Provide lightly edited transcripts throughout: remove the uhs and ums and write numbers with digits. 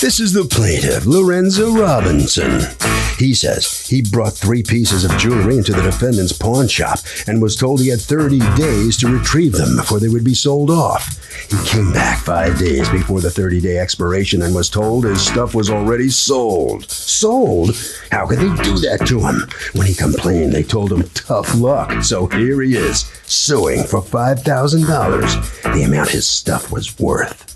This is the plaintiff, Lorenzo Robinson. He says he brought 3 pieces of jewelry into the defendant's pawn shop and was told he had 30 days to retrieve them before they would be sold off. He came back 5 days before the 30-day expiration and was told his stuff was already sold. Sold? How could they do that to him? When he complained, they told him tough luck. So here he is, suing for $5,000, the amount his stuff was worth.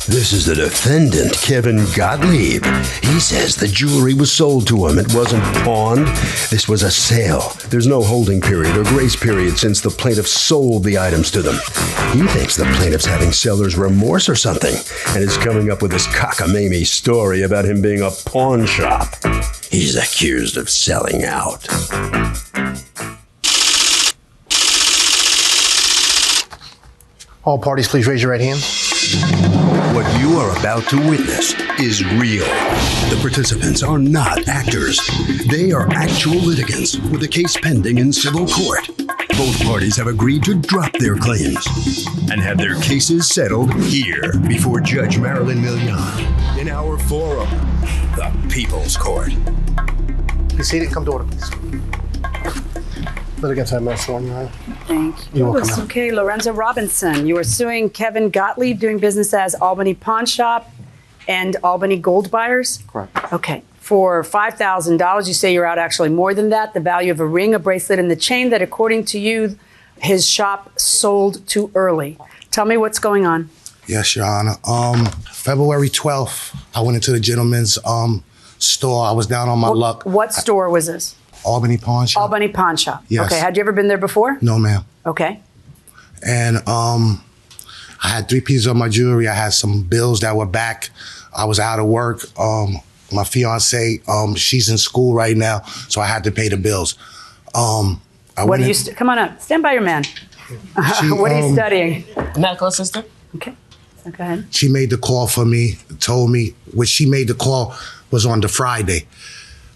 This is the defendant, Kevin Gottlieb. He says the jewelry was sold to him. It wasn't pawned. This was a sale. There's no holding period or grace period since the plaintiff sold the items to them. He thinks the plaintiff's having seller's remorse or something and is coming up with this cockamamie story about him being a pawn shop. He's accused of selling out. All parties, please raise your right hand. What you are about to witness is real. The participants are not actors. They are actual litigants with a case pending in civil court. Both parties have agreed to drop their claims and have their cases settled here before Judge Marilyn Millian in our forum, the People's Court. Be seated. Come to order, please. Litigants have my sworn your honor. Thank you. You're welcome. Okay, Lorenzo Robinson, you are suing Kevin Gottlieb, doing business as Albany Pawn Shop and Albany Gold Buyers? Correct. Okay. For $5,000, you say you're out actually more than that, the value of a ring, a bracelet, and the chain that, according to you, his shop sold too early. Tell me what's going on. Yes, Your Honor. February 12th, I went into the gentleman's store. I was down on my luck. What store was this? Albany Pawn Shop. Albany Pawn Shop. Yes. Okay. Had you ever been there before? No, ma'am. Okay. And I had 3 pieces of my jewelry. I had some bills that were back. I was out of work. My fiance, she's in school right now, so I had to pay the bills. What are you? Come on up. Stand by your man. What are you studying? Medical assistant. Okay. So go ahead. She made the call for me, told me when she made the call was on the Friday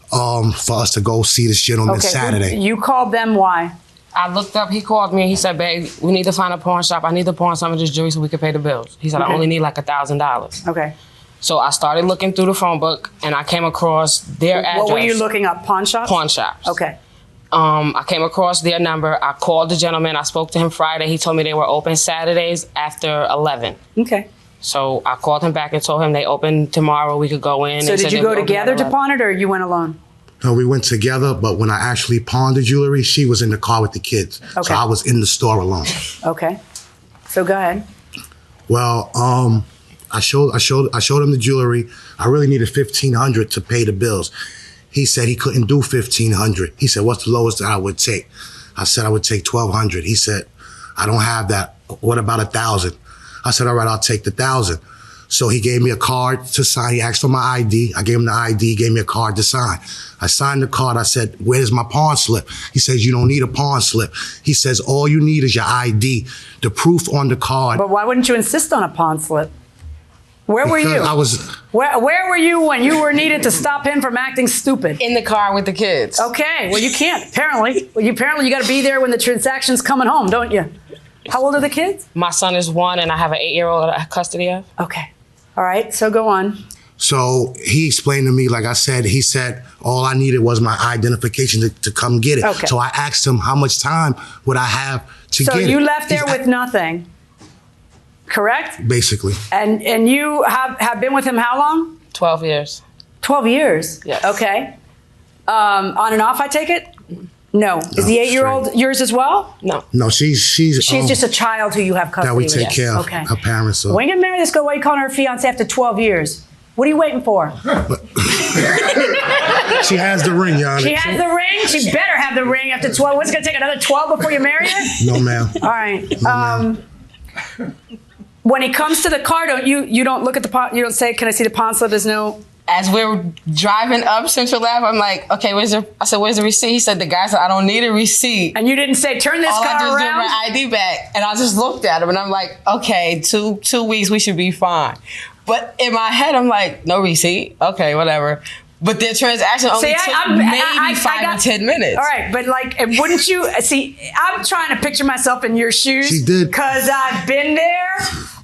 for us to go see this gentleman Saturday. You called them, why? I looked up, he called me and he said, babe, we need to find a pawn shop. I need to pawn some of this jewelry so we can pay the bills. He said, I only need like $1,000. Okay. So I started looking through the phone book and I came across their address. What were you looking up, pawn shops? Pawn shops. Okay. I came across their number. I called the gentleman. I spoke to him Friday. He told me they were open Saturdays after 11. Okay. So I called him back and told him they open tomorrow. We could go in. So did you go together to pawn it or you went alone? No, we went together, but when I actually pawned the jewelry, she was in the car with the kids. Okay. So I was in the store alone. Okay. So go ahead. Well, I showed him the jewelry. I really needed $1,500 to pay the bills. He said he couldn't do $1,500. He said, what's the lowest that I would take? I said I would take $1,200. He said, I don't have that. What about $1,000? I said, all right, I'll take the $1,000. So he gave me a card to sign. He asked for my ID. I gave him the ID, gave me a card to sign. I signed the card. I said, where's my pawn slip? He says, you don't need a pawn slip. He says, all you need is your ID, the proof on the card. But why wouldn't you insist on a pawn slip? Where were you? Where were you when you were needed to stop him from acting stupid? In the car with the kids. Okay, well you can't, apparently. Well, you got to be there when the transaction's coming home, don't you? How old are the kids? My son is 1 and I have an 8-year-old custody of. Okay. All right, so go on. So he explained to me, like I said, he said, all I needed was my identification to come get it. Okay. So I asked him how much time would I have to get it. So you left there with nothing, correct? Basically. And you have been with him how long? 12 years. 12 years? Yes. Okay. On and off, I take it? No. Is the 8-year-old yours as well? No. No, she's just a child who you have custody that we with. take care of. Okay. Her parents. When you get married, this girl, why are you calling her fiance after 12 years? What are you waiting for? She has the ring, Your Honor. She has the ring? She better have the ring after 12. What's it going to take, another 12 before you marry her? No, ma'am. All right. No, ma'am. When it comes to the car, you don't look at the pawn, you don't say, can I see the pawn slip? There's no... As we're driving up Central Ave, I'm like, okay, where's the receipt? He said, the guy said, I don't need a receipt. And you didn't say, turn this car around? All I just did my ID back. And I just looked at him and I'm like, okay, two weeks, we should be fine. But in my head, I'm like, no receipt? Okay, whatever. But their transaction only took maybe 5 or 10 minutes. All right, but like, wouldn't you see? I'm trying to picture myself in your shoes. She did. Because I've been there,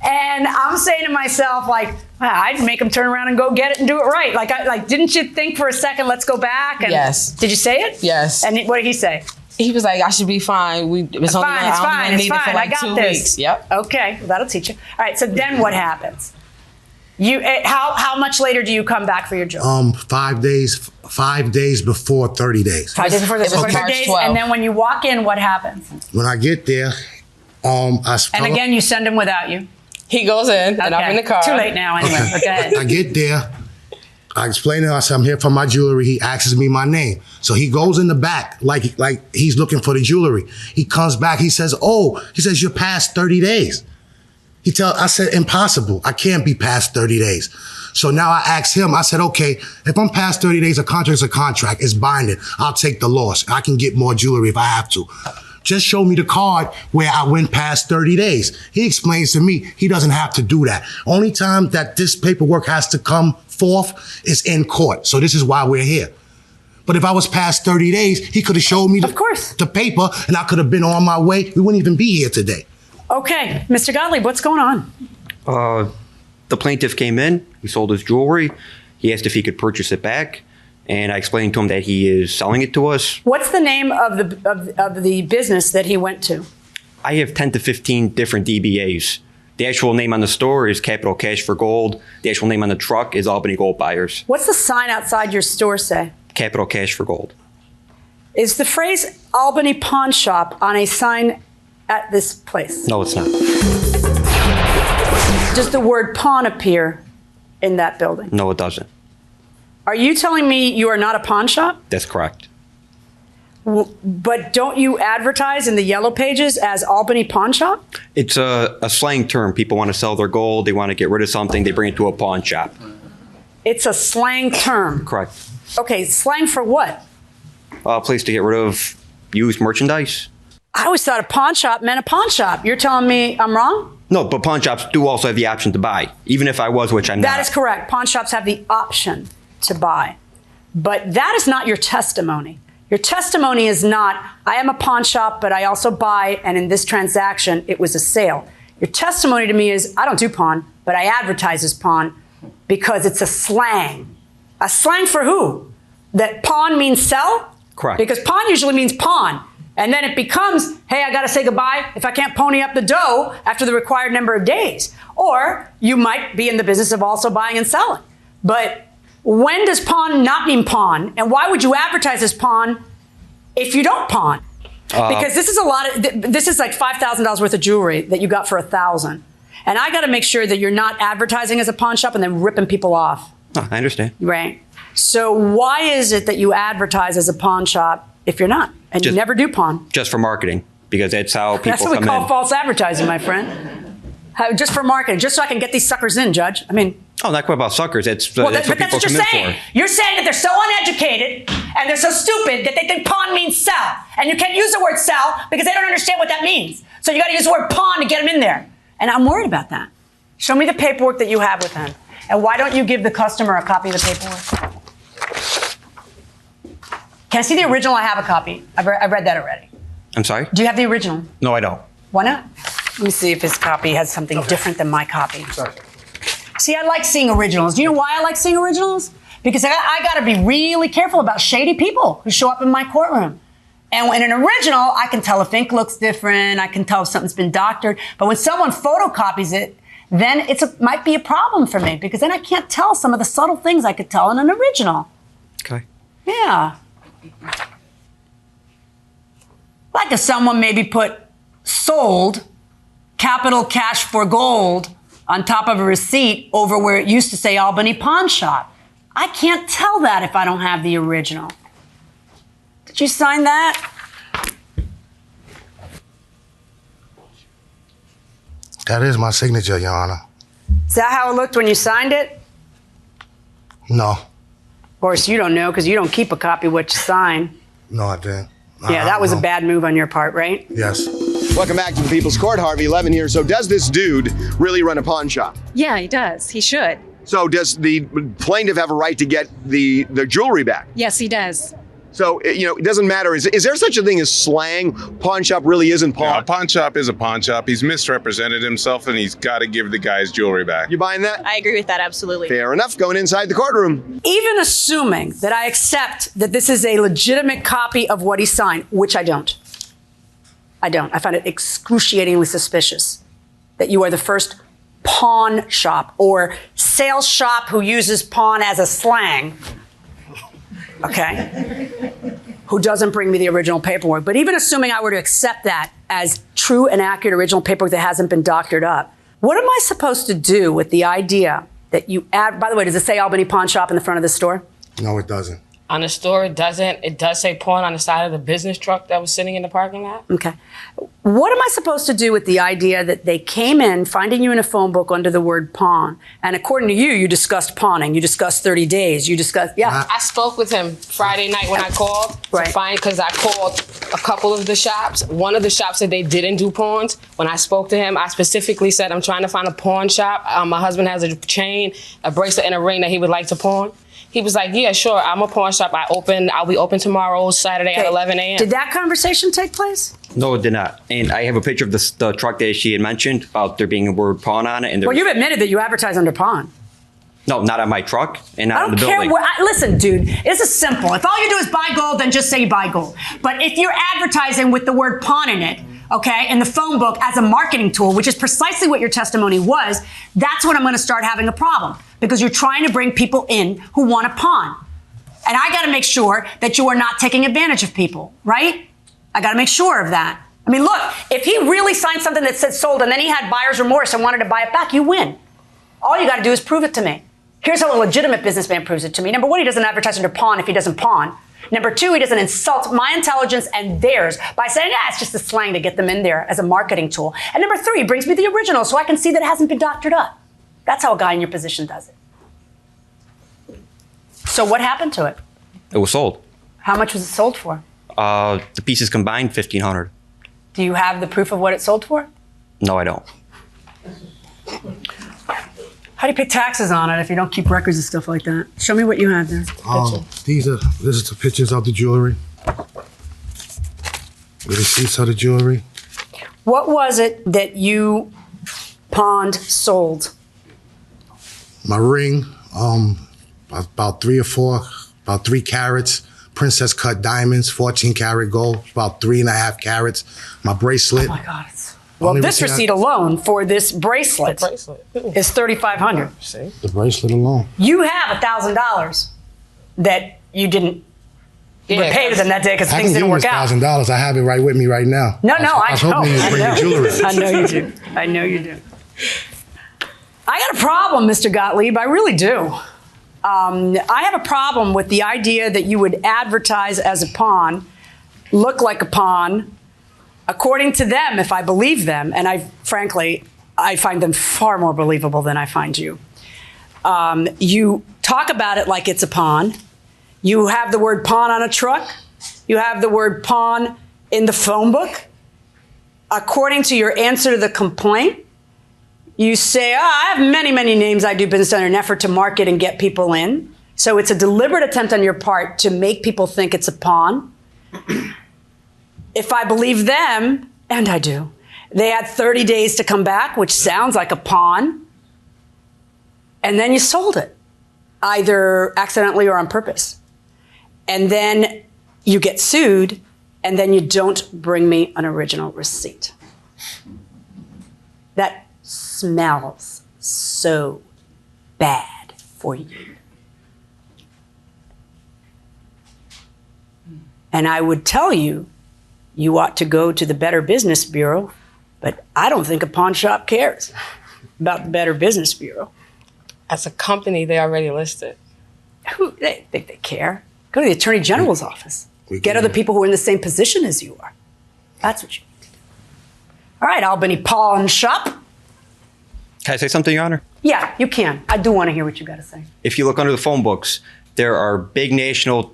and I'm saying to myself, like, wow, I'd make them turn around and go get it and do it right. Like, didn't you think for a second, let's go back? And yes. Did you say it? Yes. And what did he say? He was like, I should be fine. It's fine. It's fine. For like I got 2 this. weeks. Yep. Okay, well, that'll teach you. All right, so then what happens? How much later do you come back for your jewelry? 5 days before 30 days. 5 days before the 30 March days, 12th. and then when you walk in, what happens? When I get there, And again, you send him without you. He goes in, and I'm in the car. Too late now, anyway. But go ahead. I get there. I explain to him, I said, I'm here for my jewelry. He asks me my name. So he goes in the back like he's looking for the jewelry. He comes back. He says, you're past 30 days. I said, impossible. I can't be past 30 days. So now I asked him, I said, okay, if I'm past 30 days, a contract's a contract. It's binding. I'll take the loss. I can get more jewelry if I have to. Just show me the card where I went past 30 days. He explains to me he doesn't have to do that. Only time that this paperwork has to come forth is in court. So this is why we're here. But if I was past 30 days, he could have showed me the paper and I could have been on my way. We wouldn't even be here today. Okay, Mr. Gottlieb, what's going on? The plaintiff came in, he sold his jewelry, he asked if he could purchase it back, and I explained to him that he is selling it to us. What's the name of the business that he went to? I have 10 to 15 different DBAs. The actual name on the store is Capital Cash for Gold. The actual name on the truck is Albany Gold Buyers. What's the sign outside your store say? Capital Cash for Gold. Is the phrase Albany Pawn Shop on a sign at this place? No, it's not. Does the word pawn appear in that building? No, it doesn't. Are you telling me you are not a pawn shop? That's correct. But don't you advertise in the yellow pages as Albany Pawn Shop? It's a slang term. People want to sell their gold. They want to get rid of something. They bring it to a pawn shop. It's a slang term. Correct. Okay, slang for what? A place to get rid of used merchandise. I always thought a pawn shop meant a pawn shop. You're telling me I'm wrong? No, but pawn shops do also have the option to buy, even if I was, which I'm not. That is correct. Pawn shops have the option to buy. But that is not your testimony. Your testimony is not, I am a pawn shop, but I also buy, and in this transaction, it was a sale. Your testimony to me is, I don't do pawn, but I advertise as pawn because it's a slang. A slang for who? That pawn means sell? Correct. Because pawn usually means pawn. And then it becomes, hey, I got to say goodbye if I can't pony up the dough after the required number of days. Or you might be in the business of also buying and selling. But when does pawn not mean pawn? And why would you advertise as pawn if you don't pawn? Because this is this is like $5,000 worth of jewelry that you got for $1,000. And I got to make sure that you're not advertising as a pawn shop and then ripping people off. Oh, I understand. Right. So why is it that you advertise as a pawn shop if you're not? And you never do pawn? Just for marketing, because that's how people come in. That's what we call false advertising, my friend. Just for marketing, just so I can get these suckers in, Judge. I mean... Oh, not quite about suckers. That's what people come in for. You're saying that they're so uneducated and they're so stupid that they think pawn means sell. And you can't use the word sell because they don't understand what that means. So you got to use the word pawn to get them in there. And I'm worried about that. Show me the paperwork that you have with him. And why don't you give the customer a copy of the paperwork? Can I see the original? I have a copy. I've read that already. I'm sorry? Do you have the original? No, I don't. Why not? Let me see if his copy has something different than my copy. Sorry. See, I like seeing originals. Do you know why I like seeing originals? Because I got to be really careful about shady people who show up in my courtroom. And in an original, I can tell if ink looks different. I can tell if something's been doctored. But when someone photocopies it, then it might be a problem for me because then I can't tell some of the subtle things I could tell in an original. Okay. Yeah. Like if someone maybe put sold, capital cash for gold, on top of a receipt over where it used to say Albany Pawn Shop. I can't tell that if I don't have the original. Did you sign that? That is my signature, Your Honor. Is that how it looked when you signed it? No. Of course, you don't know because you don't keep a copy of what you sign. No, I didn't. Yeah, that was a bad move on your part, right? Yes. Welcome back to the People's Court. Harvey Levin here. So does this dude really run a pawn shop? Yeah, he does. He should. So does the plaintiff have a right to get the jewelry back? Yes, he does. So, it doesn't matter. Is there such a thing as slang? Pawn shop really isn't pawn. Yeah, a pawn shop is a pawn shop. He's misrepresented himself, and he's got to give the guy his jewelry back. You buying that? I agree with that, absolutely. Fair enough. Going inside the courtroom. Even assuming that I accept that this is a legitimate copy of what he signed, which I don't. I find it excruciatingly suspicious that you are the first pawn shop or sales shop who uses pawn as a slang, okay, who doesn't bring me the original paperwork. But even assuming I were to accept that as true and accurate original paperwork that hasn't been doctored up, what am I supposed to do with the idea that you add, by the way, does it say Albany Pawn Shop in the front of the store? No, it doesn't. On the store, it doesn't. It does say pawn on the side of the business truck that was sitting in the parking lot. Okay. What am I supposed to do with the idea that they came in, finding you in a phone book under the word pawn, and according to you, you discussed pawning, you discussed 30 days, you discussed, yeah. I spoke with him Friday night when I called Right. to find, because I called a couple of the shops. One of the shops said they didn't do pawns. When I spoke to him, I specifically said, I'm trying to find a pawn shop. My husband has a chain, a bracelet, and a ring that he would like to pawn. He was like, yeah, sure, I'm a pawn shop. I'll be open tomorrow, Saturday at 11 a.m. Did that conversation take place? No, it did not. And I have a picture of the truck that she had mentioned about there being a word pawn on it. And Well, you've admitted that you advertise under pawn. no, not on my truck and not I on don't the care building. what, listen, dude, this is simple. If all you do is buy gold, then just say you buy gold. But if you're advertising with the word pawn in it, okay, in the phone book as a marketing tool, which is precisely what your testimony was, that's when I'm going to start having a problem, because you're trying to bring people in who want a pawn. And I got to make sure that you are not taking advantage of people, right? I got to make sure of that. I mean, look, if he really signed something that said sold and then he had buyer's remorse and wanted to buy it back, you win. All you got to do is prove it to me. Here's how a legitimate businessman proves it to me. Number one, he doesn't advertise under pawn if he doesn't pawn. Number two, he doesn't insult my intelligence and theirs by saying, it's just a slang to get them in there as a marketing tool. And number three, he brings me the original so I can see that it hasn't been doctored up. That's how a guy in your position does it. So what happened to it? It was sold. How much was it sold for? The pieces combined, $1,500. Do you have the proof of what it sold for? No, I don't. How do you pay taxes on it if you don't keep records of stuff like that? Show me what you have there. This is the pictures of the jewelry. The receipts of the jewelry. What was it that you pawned, sold? My ring, about 3 or 4, about 3 carats. Princess cut diamonds, 14 karat gold, about 3.5 carats. My bracelet. Oh my God. Well, this receipt alone for this bracelet is $3,500. See? The bracelet alone. You have $1,000 that you didn't pay to them that day because things didn't work out. $1,000. I have it right with me right now. No, I was hoping you'd bring the jewelry. I know you do. I know you do. I got a problem, Mr. Gottlieb. I really do. I have a problem with the idea that you would advertise as a pawn, look like a pawn, according to them, if I believe them, and I find them far more believable than I find you. You talk about it like it's a pawn. You have the word pawn on a truck. You have the word pawn in the phone book. According to your answer to the complaint, you say, I have many, many names I do business under in an effort to market and get people in. So it's a deliberate attempt on your part to make people think it's a pawn. If I believe them, and I do, they had 30 days to come back, which sounds like a pawn. And then you sold it, either accidentally or on purpose. And then you get sued, and then you don't bring me an original receipt. That smells so bad for you. And I would tell you, you ought to go to the Better Business Bureau, but I don't think a pawn shop cares about the Better Business Bureau. As a company, they already listed. They think they care. Go to the Attorney General's office. Get other people who are in the same position as you are. That's what you need to do. All right, Albany Pawn Shop. Can I say something, Your Honor? Yeah, you can. I do want to hear what you got to say. If you look under the phone books, there are big national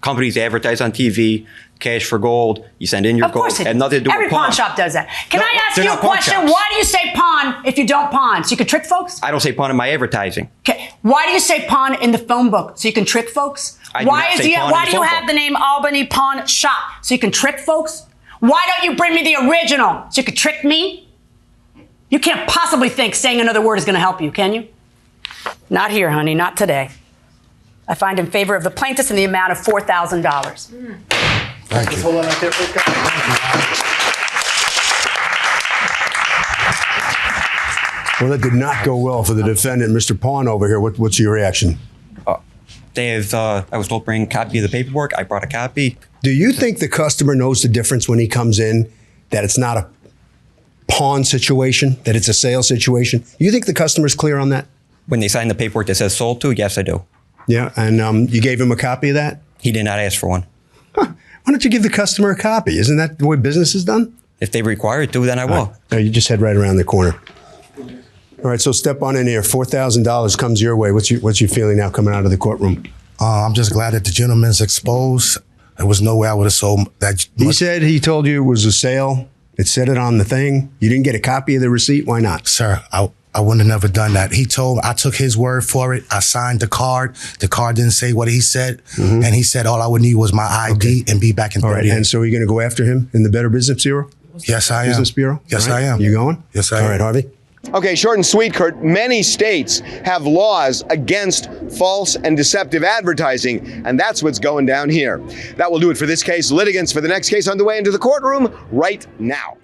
companies advertise on TV, cash for gold. You send in your Of gold. course it Had nothing to do Every with pawn pawn. shop does that. Can No, I ask they're you a not pawn question? shops. Why do you say pawn if you don't pawn? So you can trick folks? I don't say pawn in my advertising. Okay. Why do you say pawn in the phone book? So you can trick folks? I do not say pawn in Why the do you phone have book. the name Albany Pawn Shop? So you can trick folks? Why don't you bring me the original so you can trick me? You can't possibly think saying another word is going to help you, can you? Not here, honey. Not today. I find in favor of the plaintiffs in the amount of $4,000. Thank you. Hold on right there, please, guys. Well, that did not go well for the defendant, Mr. Pawn over here. What's your reaction? I was told to bring a copy of the paperwork. I brought a copy. Do you think the customer knows the difference when he comes in, that it's not a pawn situation, that it's a sale situation? You think the customer's clear on that? When they sign the paperwork that says sold to, yes, I do. Yeah, and you gave him a copy of that? He did not ask for one. Huh. Why don't you give the customer a copy? Isn't that the way business is done? If they require it to, then I will. No, you just head right around the corner. All right, so step on in here. $4,000 comes your way. What's your feeling now coming out of the courtroom? I'm just glad that the gentleman's exposed. There was no way I would have sold that. He said he told you it was a sale. It said it on the thing. You didn't get a copy of the receipt. Why not? Sir, I wouldn't have never done that. He told, I took his word for it. I signed the card. The card didn't say what he said. And he said all I would need was my ID and be back in 30 All right, and so you're going to go after him in the Better Business Bureau? Yes, I am. Business Bureau? Yes, All right. I am. You going? Yes, I am. All right, Harvey. Okay, short and sweet, Kurt. Many states have laws against false and deceptive advertising, and that's what's going down here. That will do it for this case. Litigants for the next case underway into the courtroom right now.